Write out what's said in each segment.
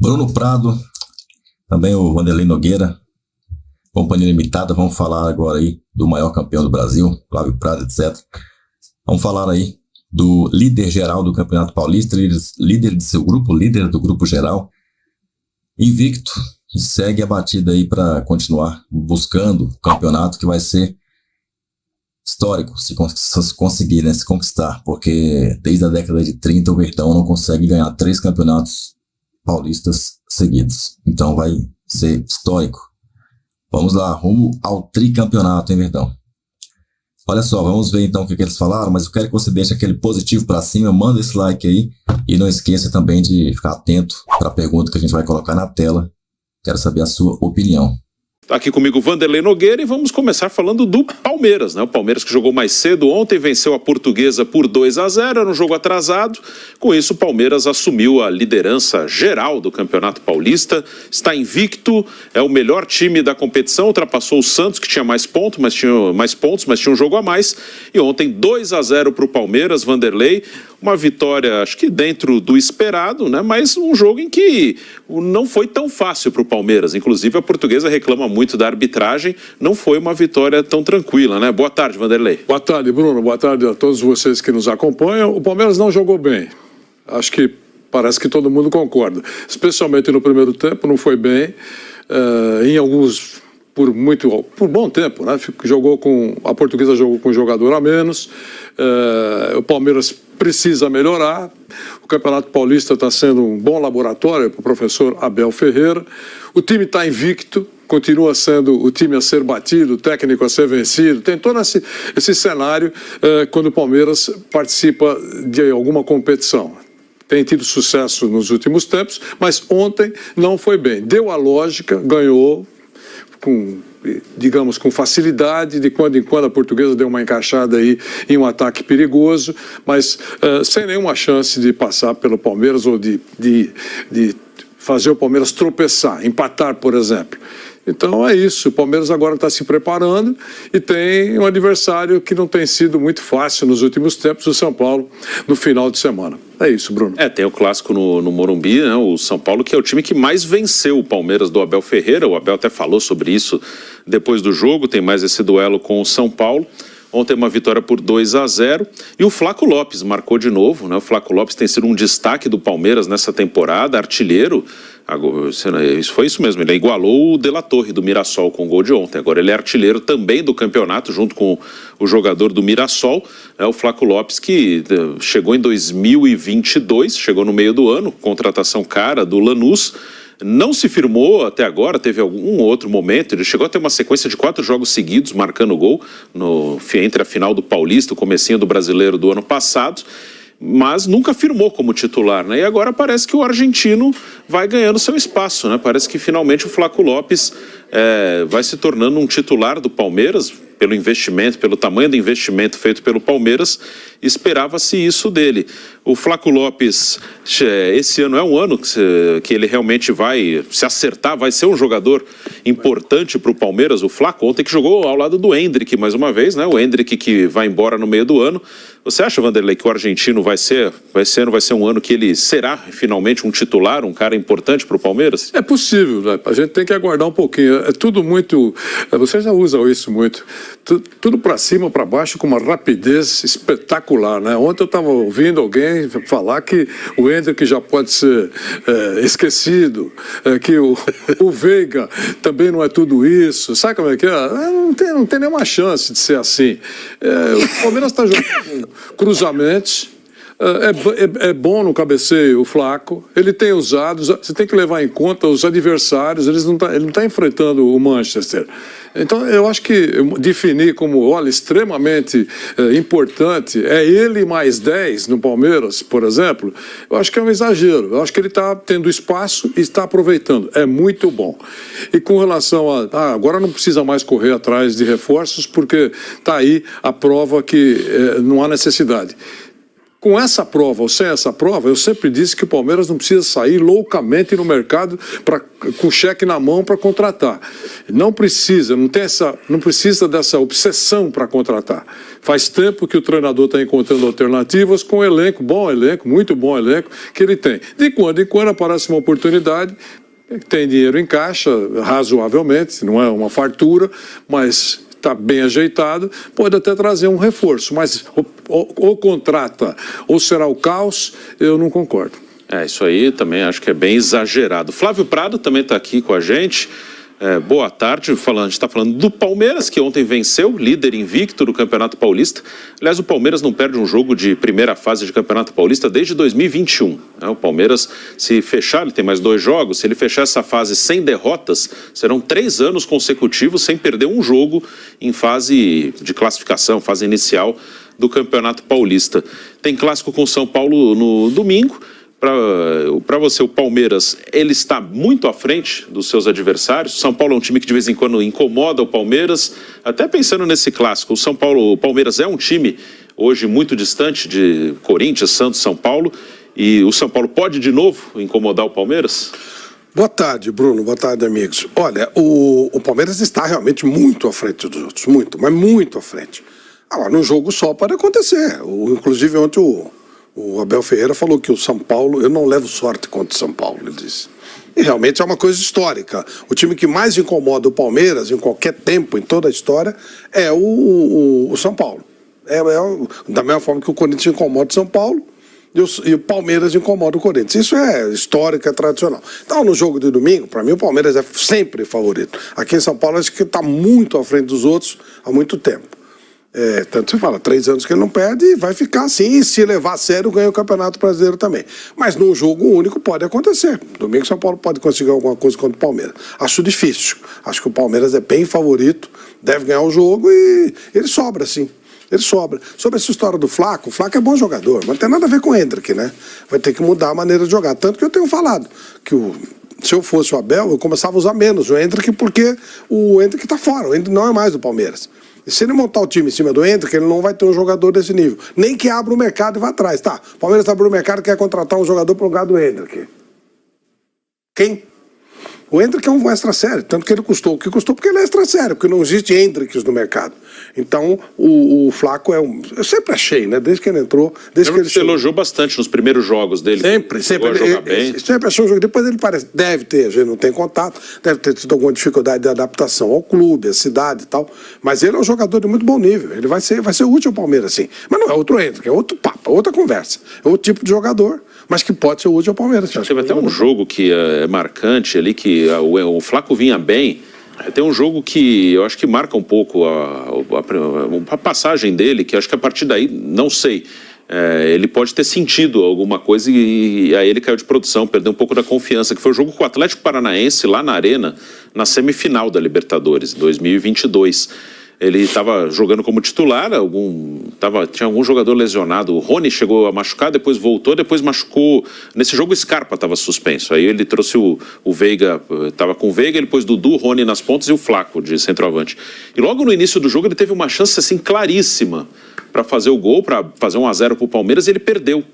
Bruno Prado, também o Vanderlei Nogueira, Companhia Limitada. Vamos falar agora aí do maior campeão do Brasil, Flávio Prado, etc. Vamos falar aí do líder geral do Campeonato Paulista, líder de seu grupo, líder do grupo geral, invicto, e segue a batida aí para continuar buscando o campeonato que vai ser histórico, se conseguir, né, se conquistar, porque desde a década de 30 o Verdão não consegue ganhar 3 campeonatos paulistas seguidos, então vai ser histórico. Vamos lá, rumo ao tricampeonato, hein, Verdão? Olha só, vamos ver então o que eles falaram, mas eu quero que você deixe aquele positivo para cima, manda esse like aí e não esqueça também de ficar atento para a pergunta que a gente vai colocar na tela. Quero saber a sua opinião. Tá aqui comigo Vanderlei Nogueira e vamos começar falando do Palmeiras, né? O Palmeiras que jogou mais cedo ontem, venceu a Portuguesa por 2-0, era um jogo atrasado. Com isso, o Palmeiras assumiu a liderança geral do Campeonato Paulista, está invicto, é o melhor time da competição, ultrapassou o Santos, que tinha mais pontos, mas tinha um jogo a mais. E ontem 2-0 para o Palmeiras, Vanderlei. Uma vitória, acho que dentro do esperado, né? Mas um jogo em que não foi tão fácil para o Palmeiras. Inclusive, a Portuguesa reclama muito da arbitragem. Não foi uma vitória tão tranquila, né? Boa tarde, Vanderlei. Boa tarde, Bruno. Boa tarde a todos vocês que nos acompanham. O Palmeiras não jogou bem. Acho que parece que todo mundo concorda. Especialmente no primeiro tempo, não foi bem. Em alguns... Por bom tempo, né? A Portuguesa jogou com um jogador a menos. O Palmeiras precisa melhorar. O Campeonato Paulista está sendo um bom laboratório para o professor Abel Ferreira. O time está invicto, continua sendo o time a ser batido, o técnico a ser vencido. Tem todo esse cenário quando o Palmeiras participa de alguma competição. Tem tido sucesso nos últimos tempos, mas ontem não foi bem. Deu a lógica, ganhou com facilidade. De quando em quando a Portuguesa deu uma encaixada aí em um ataque perigoso, mas sem nenhuma chance de passar pelo Palmeiras ou de fazer o Palmeiras tropeçar, empatar, por exemplo. Então é isso, o Palmeiras agora está se preparando e tem um adversário que não tem sido muito fácil nos últimos tempos, o São Paulo, no final de semana. É isso, Bruno. Tem o clássico no Morumbi, né? O São Paulo, que é o time que mais venceu o Palmeiras do Abel Ferreira. O Abel até falou sobre isso depois do jogo, tem mais esse duelo com o São Paulo. Ontem uma vitória por 2-0 e o Flaco Lopes marcou de novo, né? O Flaco Lopes tem sido um destaque do Palmeiras nessa temporada, artilheiro. Foi isso mesmo, ele igualou o De La Torre do Mirassol com o gol de ontem. Agora ele é artilheiro também do campeonato, junto com o jogador do Mirassol, o Flaco Lopes, que chegou em 2022, chegou no meio do ano, contratação cara do Lanús. Não se firmou até agora, teve algum outro momento, ele chegou a ter uma sequência de 4 jogos seguidos marcando gol entre a final do Paulista, o comecinho do Brasileiro do ano passado, mas nunca firmou como titular, né? E agora parece que o argentino vai ganhando seu espaço, né? Parece que finalmente o Flaco Lopes vai se tornando um titular do Palmeiras, pelo investimento, pelo tamanho do investimento feito pelo Palmeiras, esperava-se isso dele. O Flaco Lopes, esse ano é um ano que ele realmente vai se acertar, vai ser um jogador importante para o Palmeiras. O Flaco ontem que jogou ao lado do Endrick mais uma vez, né? O Endrick que vai embora no meio do ano. Você acha, Vanderlei, que o argentino vai ser um ano que ele será finalmente um titular, um cara importante para o Palmeiras? É possível, né? A gente tem que aguardar um pouquinho. É tudo muito... Você já usa isso muito. Tudo para cima, para baixo, com uma rapidez espetacular, né? Ontem eu estava ouvindo alguém falar que o Endrick já pode ser esquecido, que o Veiga também não é tudo isso. Sabe como é que é? Não tem nenhuma chance de ser assim. O Palmeiras está jogando cruzamentos. É bom no cabeceio o Flaco, ele tem usado, você tem que levar em conta os adversários, ele não está enfrentando o Manchester. Então eu acho que definir como, extremamente importante, é ele mais 10 no Palmeiras, por exemplo, eu acho que é um exagero. Eu acho que ele está tendo espaço e está aproveitando, é muito bom. E com relação agora não precisa mais correr atrás de reforços, porque está aí a prova que não há necessidade. Com essa prova ou sem essa prova, eu sempre disse que o Palmeiras não precisa sair loucamente no mercado com cheque na mão para contratar. Não precisa, não precisa dessa obsessão para contratar. Faz tempo que o treinador está encontrando alternativas com o elenco, muito bom elenco que ele tem. De quando em quando aparece uma oportunidade, tem dinheiro em caixa, razoavelmente, não é uma fartura, mas está bem ajeitado, pode até trazer um reforço, mas ou contrata ou será o caos, eu não concordo. Isso aí também acho que é bem exagerado. Flávio Prado também está aqui com a gente. Boa tarde, a gente está falando do Palmeiras, que ontem venceu, líder invicto do Campeonato Paulista. Aliás, o Palmeiras não perde um jogo de primeira fase de Campeonato Paulista desde 2021. O Palmeiras, se fechar, ele tem mais 2 jogos, se ele fechar essa fase sem derrotas, serão 3 anos consecutivos sem perder um jogo em fase de classificação, fase inicial do Campeonato Paulista. Tem clássico com o São Paulo no domingo. Para você, o Palmeiras, ele está muito à frente dos seus adversários. O São Paulo é um time que de vez em quando incomoda o Palmeiras. Até pensando nesse clássico, o Palmeiras é um time hoje muito distante de Corinthians, Santos, São Paulo. E o São Paulo pode de novo incomodar o Palmeiras? Boa tarde, Bruno. Boa tarde, amigos. Olha, o Palmeiras está realmente muito à frente dos outros. Muito, mas muito à frente. Agora, num jogo só pode acontecer. Inclusive, ontem o Abel Ferreira falou que o São Paulo, eu não levo sorte contra o São Paulo, ele disse. E realmente é uma coisa histórica. O time que mais incomoda o Palmeiras em qualquer tempo, em toda a história, é o São Paulo. Da mesma forma que o Corinthians incomoda o São Paulo e o Palmeiras incomoda o Corinthians. Isso é histórico, é tradicional. Então, no jogo de domingo, para mim, o Palmeiras é sempre favorito. Aqui em São Paulo, acho que está muito à frente dos outros há muito tempo. Tanto você fala, 3 anos que ele não perde e vai ficar assim, e se levar a sério ganha o Campeonato Brasileiro também. Mas num jogo único pode acontecer. Domingo São Paulo pode conseguir alguma coisa contra o Palmeiras. Acho difícil. Acho que o Palmeiras é bem favorito, deve ganhar o jogo e ele sobra, sim. Ele sobra. Sobre essa história do Flaco, o Flaco é bom jogador, mas não tem nada a ver com o Endrick, né? Vai ter que mudar a maneira de jogar. Tanto que eu tenho falado que se eu fosse o Abel, eu começava a usar menos o Endrick, porque o Endrick está fora, o Endrick não é mais do Palmeiras. E se ele montar o time em cima do Endrick, ele não vai ter um jogador desse nível. Nem que abra o mercado e vá atrás. Tá, o Palmeiras abriu o mercado e quer contratar um jogador para o lugar do Endrick. Quem? O Endrick é um extra sério, tanto que ele custou o que custou, porque ele é extra sério, porque não existe Endricks no mercado. Então, o Flaco eu sempre achei, né? Desde que ele entrou. Você elogiou bastante nos primeiros jogos dele. Sempre. Sempre achou um jogo. Depois ele deve ter, a gente não tem contato, deve ter tido alguma dificuldade de adaptação ao clube, à cidade e tal. Mas ele é um jogador de muito bom nível. Ele vai ser útil ao Palmeiras, sim. Mas não é outro Endrick, é outro papo, é outra conversa. É outro tipo de jogador, mas que pode ser útil ao Palmeiras. Teve até um jogo que é marcante ali, que o Flaco vinha bem. Tem um jogo que eu acho que marca um pouco a passagem dele, que eu acho que a partir daí, não sei, ele pode ter sentido alguma coisa e aí ele caiu de produção, perdeu um pouco da confiança, que foi o jogo com o Atlético Paranaense lá na Arena, na semifinal da Libertadores, 2022. Ele estava jogando como titular, tinha algum jogador lesionado. O Rony chegou a machucar, depois voltou, depois machucou. Nesse jogo o Scarpa estava suspenso. Aí ele trouxe o Veiga, estava com o Veiga, ele pôs Dudu, Rony nas pontas e o Flaco de centroavante. E logo no início do jogo ele teve uma chance assim claríssima para fazer o gol, para fazer 1-0 para o Palmeiras, e ele perdeu.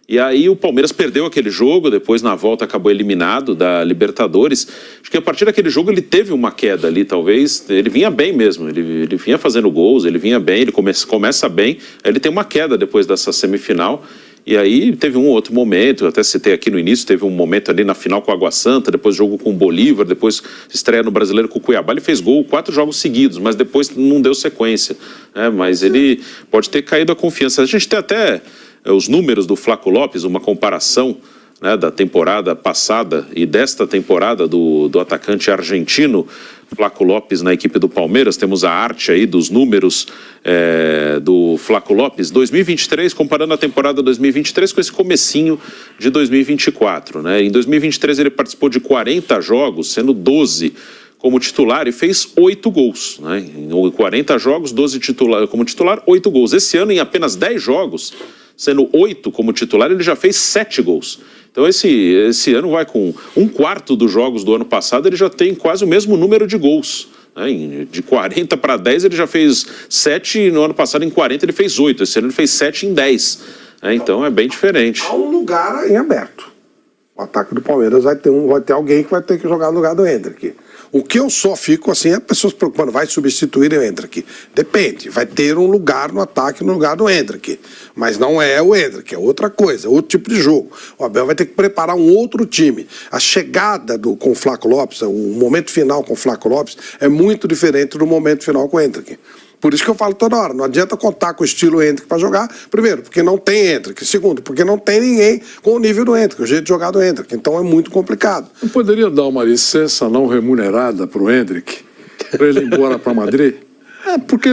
E aí o Palmeiras perdeu aquele jogo, depois na volta acabou eliminado da Libertadores. Acho que a partir daquele jogo ele teve uma queda ali, talvez. Ele vinha bem mesmo, ele vinha fazendo gols, ele vinha bem, ele começa bem. Aí ele tem uma queda depois dessa semifinal. E aí teve um outro momento, eu até citei aqui no início, teve um momento ali na final com o Água Santa, depois jogo com o Bolívar, depois estreia no Brasileiro com o Cuiabá. Ele fez gol 4 jogos seguidos, mas depois não deu sequência. Mas ele pode ter caído a confiança. A gente tem até os números do Flaco Lopes, uma comparação, né, da temporada passada e desta temporada do atacante argentino Flaco Lopes na equipe do Palmeiras. Temos a arte aí dos números do Flaco Lopes 2023, comparando a temporada 2023 com esse comecinho de 2024, né? Em 2023 ele participou de 40 jogos, sendo 12 como titular, e fez 8 gols, né? Em 40 jogos, 12 como titular, 8 gols. Esse ano, em apenas 10 jogos, sendo 8 como titular, ele já fez 7 gols. Então esse ano vai com 1/4 dos jogos do ano passado, ele já tem quase o mesmo número de gols. De 40 para 10 ele já fez 7, e no ano passado em 40 ele fez 8, esse ano ele fez 7 em 10. Então é bem diferente. Há um lugar em aberto. O ataque do Palmeiras vai ter alguém que vai ter que jogar no lugar do Endrick. O que eu só fico assim é pessoas se preocupando, vai substituir o Endrick. Depende, vai ter um lugar no ataque no lugar do Endrick. Mas não é o Endrick, é outra coisa, outro tipo de jogo. O Abel vai ter que preparar um outro time. A chegada com o Flaco Lopes, o momento final com o Flaco Lopes, é muito diferente do momento final com o Endrick. Por isso que eu falo toda hora, não adianta contar com o estilo Endrick para jogar. Primeiro, porque não tem Endrick. Segundo, porque não tem ninguém com o nível do Endrick, o jeito de jogar do Endrick. Então é muito complicado. Não poderia dar uma licença não remunerada para o Endrick, para ele ir embora para Madrid? Porque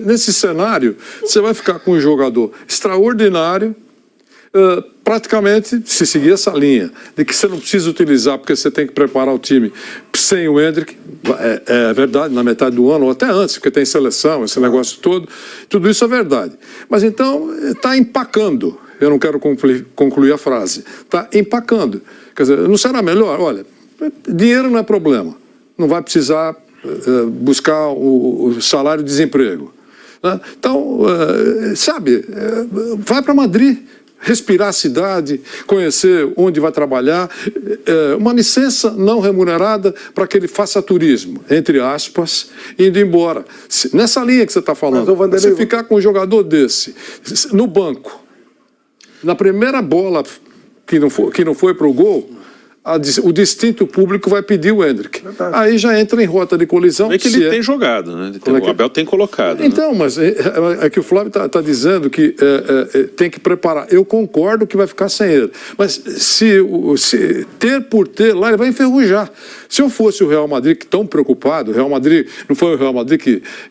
nesse cenário, você vai ficar com um jogador extraordinário, praticamente, se seguir essa linha, de que você não precisa utilizar porque você tem que preparar o time sem o Endrick, é verdade, na metade do ano, ou até antes, porque tem seleção, esse negócio todo, tudo isso é verdade. Mas então, está empacando, eu não quero concluir a frase, está empacando. Quer dizer, não será melhor? Olha, dinheiro não é problema, não vai precisar buscar o salário de desemprego. Né? Então, vai para Madrid, respirar a cidade, conhecer onde vai trabalhar, uma licença não remunerada para que ele faça turismo, entre aspas, indo embora. Nessa linha que você está falando, você ficar com um jogador desse no banco, na primeira bola que não foi para o gol, o distinto público vai pedir o Endrick. Aí já entra em rota de colisão. É que ele tem jogado, né? O Abel tem colocado. Então, né? Mas é que o Flávio está dizendo que tem que preparar. Eu concordo que vai ficar sem ele. Mas se ter por ter lá, ele vai enferrujar. Se eu fosse o Real Madrid, que tão preocupado, o Real Madrid, não foi o Real Madrid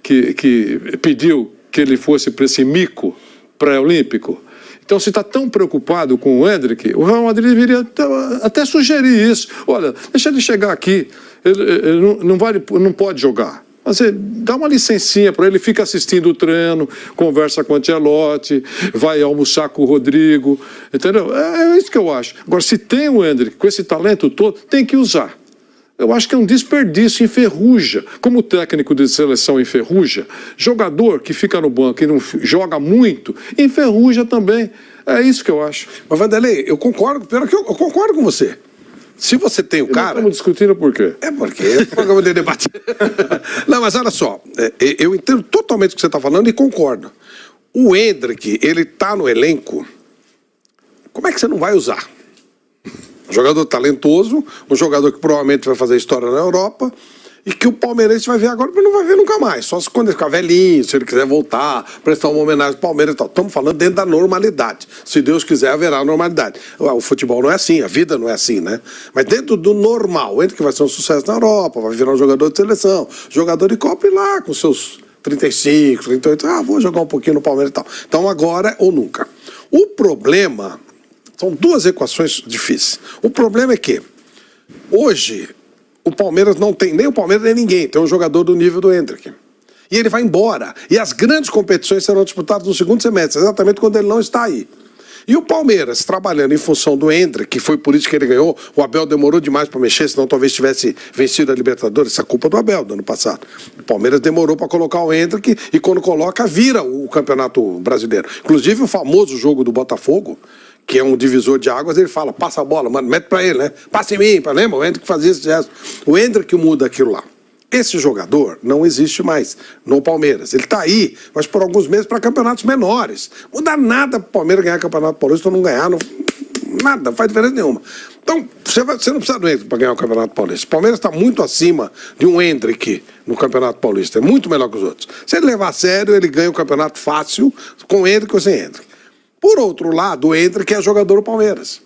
que pediu que ele fosse para esse mico pré-olímpico? Então, se está tão preocupado com o Endrick, o Real Madrid deveria até sugerir isso. Olha, deixa ele chegar aqui, ele não pode jogar. Mas você dá uma licencinha para ele, fica assistindo o treino, conversa com o Ancelotti, vai almoçar com o Rodrigo, entendeu? É isso que eu acho. Agora, se tem o Endrick com esse talento todo, tem que usar. Eu acho que é um desperdício, enferruja. Como o técnico de seleção enferruja, jogador que fica no banco e não joga muito, enferruja também. É isso que eu acho. Mas, Vanderlei, eu concordo com você. Se você tem o cara... Estamos discutindo por quê? É porque é um programa de debate. Não, mas olha só, eu entendo totalmente o que você está falando e concordo. O Endrick, ele está no elenco, como é que você não vai usar? Um jogador talentoso, um jogador que provavelmente vai fazer história na Europa e que o palmeirense vai ver agora, mas não vai ver nunca mais. Só quando ele ficar velhinho, se ele quiser voltar, prestar uma homenagem ao Palmeiras e tal. Estamos falando dentro da normalidade. Se Deus quiser, haverá normalidade. O futebol não é assim, a vida não é assim, né? Mas dentro do normal, entre que vai ser um sucesso na Europa, vai virar um jogador de seleção, jogador de Copa e lá com seus 35, 38, vou jogar um pouquinho no Palmeiras e tal. Então agora ou nunca. O problema... São duas equações difíceis. O problema é que, hoje, o Palmeiras não tem, nem o Palmeiras nem ninguém, tem um jogador do nível do Endrick. E ele vai embora. E as grandes competições serão disputadas no segundo semestre, exatamente quando ele não está aí. E o Palmeiras, trabalhando em função do Endrick, que foi por isso que ele ganhou, o Abel demorou demais para mexer, senão talvez tivesse vencido a Libertadores, essa é culpa do Abel do ano passado. O Palmeiras demorou para colocar o Endrick e quando coloca, vira o Campeonato Brasileiro. Inclusive o famoso jogo do Botafogo, que é um divisor de águas, ele fala, passa a bola, mano, mete pra ele, né? Passa em mim, lembra? O Endrick fazia esse gesto. O Endrick muda aquilo lá. Esse jogador não existe mais no Palmeiras. Ele tá aí, mas por alguns meses para campeonatos menores. Não dá nada pro Palmeiras ganhar campeonato paulista ou não ganhar, nada, não faz diferença nenhuma. Então, você não precisa do Endrick para ganhar o campeonato paulista. O Palmeiras está muito acima de um Endrick no campeonato paulista. É muito melhor que os outros. Se ele levar a sério, ele ganha o campeonato fácil com Endrick ou sem Endrick. Por outro lado, o Endrick é jogador do Palmeiras.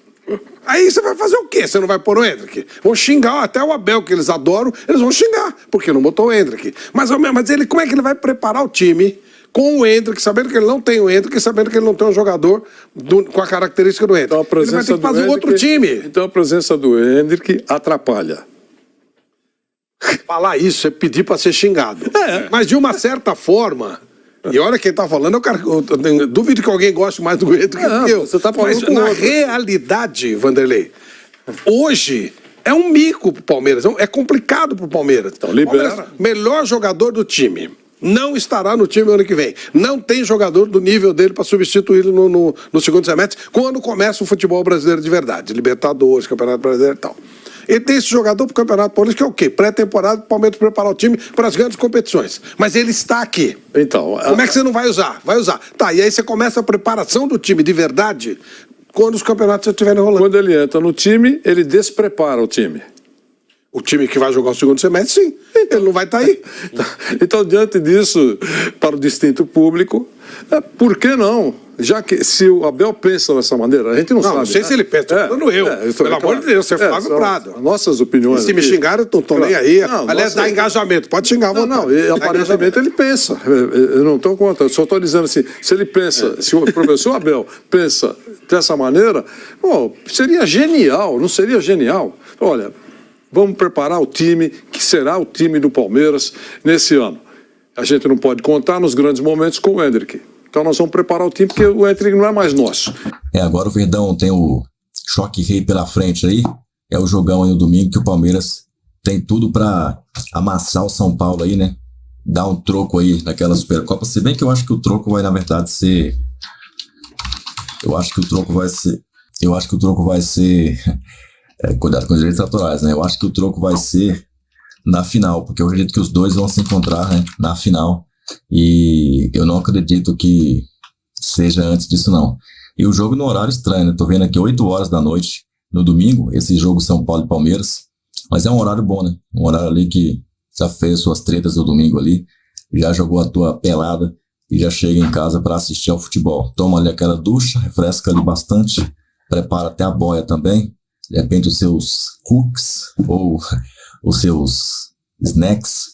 Aí você vai fazer o quê? Você não vai pôr o Endrick? Vão xingar, até o Abel, que eles adoram, eles vão xingar, porque não botou o Endrick. Mas ele, como é que ele vai preparar o time com o Endrick, sabendo que ele não tem o Endrick, sabendo que ele não tem um jogador com a característica do Endrick? Então, ele vai ter que fazer outro time. Então a presença do Endrick atrapalha. Falar isso é pedir para ser xingado. Mas de uma certa forma... E olha quem tá falando, eu duvido que alguém goste mais do Endrick que eu. Você tá falando. Mas na realidade, Vanderlei, hoje é um mico pro Palmeiras, é complicado pro Palmeiras. Então libera. Palmeiras, melhor jogador do time, Não estará no time ano que vem. Não tem jogador do nível dele para substituí-lo no segundo semestre, quando começa o futebol brasileiro de verdade. Libertadores, Campeonato Brasileiro e tal. Ele tem esse jogador para o Campeonato Paulista, que é o quê? Pré-temporada, o Palmeiras preparar o time para as grandes competições. Mas ele está aqui. Então, como é que você não vai usar? Vai usar. Tá, e aí você começa a preparação do time de verdade quando os campeonatos estiverem rolando. Quando ele entra no time, ele desprepara o time. O time que vai jogar o segundo semestre, sim. Ele não vai estar aí. Então, diante disso, para o distinto público, por que não? Já que se o Abel pensa dessa maneira, a gente não sabe. Não sei se ele pensa, estou falando eu. Pelo amor de Deus, você é Flávio Prado. Nossas opiniões. Se me xingarem, eu estou nem aí. Aliás, dá engajamento, pode xingar à vontade. Não, aparentemente ele pensa. Eu não estou contra, eu só estou dizendo assim, se ele pensa, se o professor Abel pensa dessa maneira, seria genial, não seria genial? Olha, vamos preparar o time, que será o time do Palmeiras nesse ano. A gente não pode contar nos grandes momentos com o Hendrick. Então nós vamos preparar o time, porque o Hendrick não é mais nosso. Agora o Verdão tem o choque rei pela frente aí. É o jogão aí no domingo, que o Palmeiras tem tudo para amassar o São Paulo aí, né? Dar um troco aí naquela Supercopa. Se bem que eu acho que o troco vai, na verdade, ser... Eu acho que o troco vai ser... cuidado com os direitos autorais, né? Eu acho que o troco vai ser na final, porque eu acredito que os dois vão se encontrar, né, na final. E eu não acredito que seja antes disso, não. E o jogo no horário estranho, né? Tô vendo aqui 8 horas da noite no domingo, esse jogo São Paulo e Palmeiras. Mas é um horário bom, né? Um horário ali que já fez suas tretas no domingo ali, já jogou a tua pelada e já chega em casa para assistir ao futebol. Toma ali aquela ducha, refresca ali bastante, prepara até a boia também. De repente os seus cookies ou os seus snacks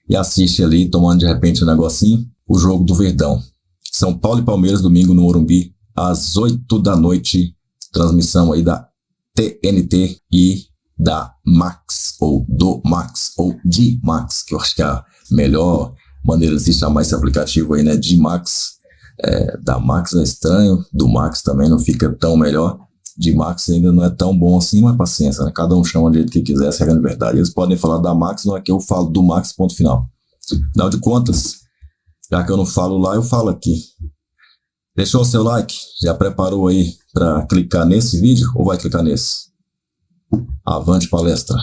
e assiste ali, tomando de repente um negocinho, o jogo do Verdão. São Paulo e Palmeiras, domingo no Morumbi, às 8 da noite, transmissão aí da TNT e da Max, ou do Max, ou de Max, que eu acho que é a melhor maneira de se chamar esse aplicativo aí, né, de Max. Da Max é estranho, do Max também não fica tão melhor. De Max ainda não é tão bom assim, mas paciência, né? Cada um chama do jeito que quiser, essa é a grande verdade. Eles podem falar da Max, não é que eu falo do Max, ponto final. Afinal de contas, já que eu não falo lá, eu falo aqui. Deixou o seu like? Já preparou aí para clicar nesse vídeo ou vai clicar nesse? Avante palestra!